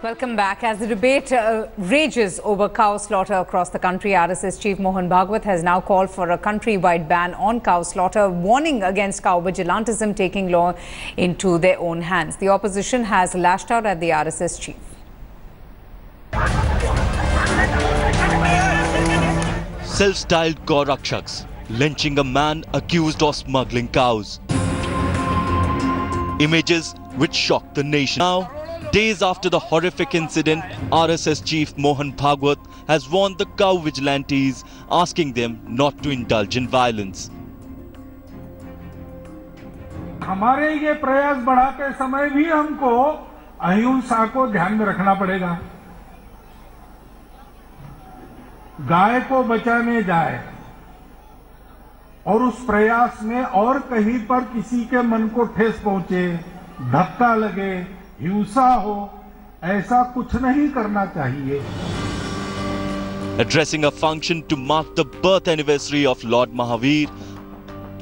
Welcome back. As the debate rages over cow slaughter across the country, RSS Chief Mohan Bhagwat has now called for a countrywide ban on cow slaughter, warning against cow vigilantism taking law into their own hands. The opposition has lashed out at the RSS chief. Self-styled Gaurakshaks lynching a man accused of smuggling cows. Images which shocked the nation. Now, days after the horrific incident, RSS Chief Mohan Bhagwat has warned the cow vigilantes, asking them not to indulge in violence. हमारे ये प्रयास बढ़ाते समय भी हमको अहिंसा को ध्यान में रखना पड़ेगा। गाय को बचाने जाए और उस प्रयास में और कहीं पर किसी के मन को ठेस पहुंचे, धक्का लगे, हिंसा हो, ऐसा कुछ नहीं करना चाहिए। Addressing a function to mark the birth anniversary of Lord Mahavir,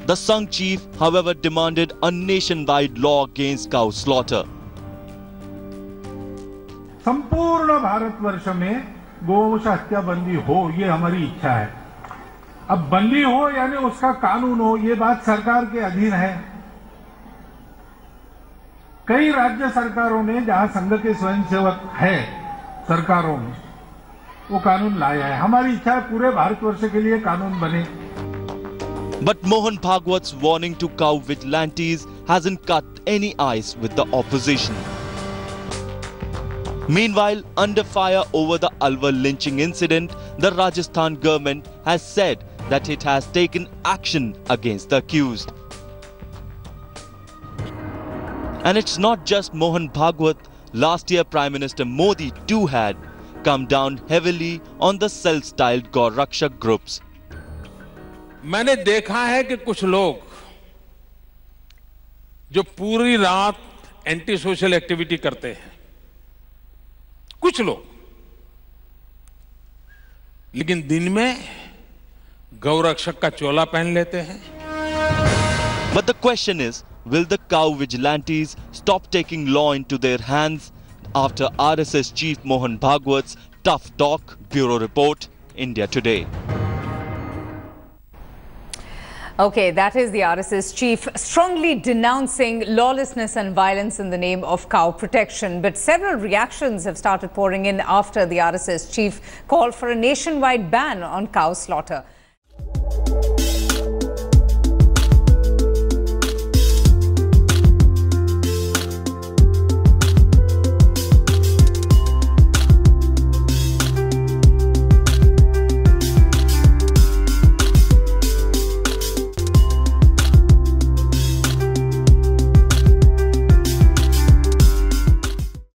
the Sangh chief, however, demanded a nationwide law against cow slaughter. संपूर्ण भारतवर्ष में गौवंश हत्या बंदी हो, ये हमारी इच्छा है। अब बंदी हो यानी उसका कानून हो, ये बात सरकार के अधीन है। कई राज्य सरकारों ने, जहां संघ के स्वयंसेवक है सरकारों में, वो कानून लाया है। हमारी इच्छा है पूरे भारतवर्ष के लिए कानून बने। But Mohan Bhagwat's warning to cow vigilantes hasn't cut any ice with the opposition. Meanwhile, under fire over the Alwar lynching incident, the Rajasthan government has said that it has taken action against the accused. And it's not just Mohan Bhagwat. Last year, Prime Minister Modi too had come down heavily on the self-styled Gaurakshak groups. मैंने देखा है कि कुछ लोग जो पूरी रात anti social activity करते हैं, कुछ लोग, लेकिन दिन में गौरक्षक का चोला पहन लेते हैं। But the question is, will the cow vigilantes stop taking law into their hands after RSS Chief Mohan Bhagwat's tough talk? Bureau Report, India Today. Okay, that is the RSS chief strongly denouncing lawlessness and violence in the name of cow protection. But several reactions have started pouring in after the RSS chief called for a nationwide ban on cow slaughter.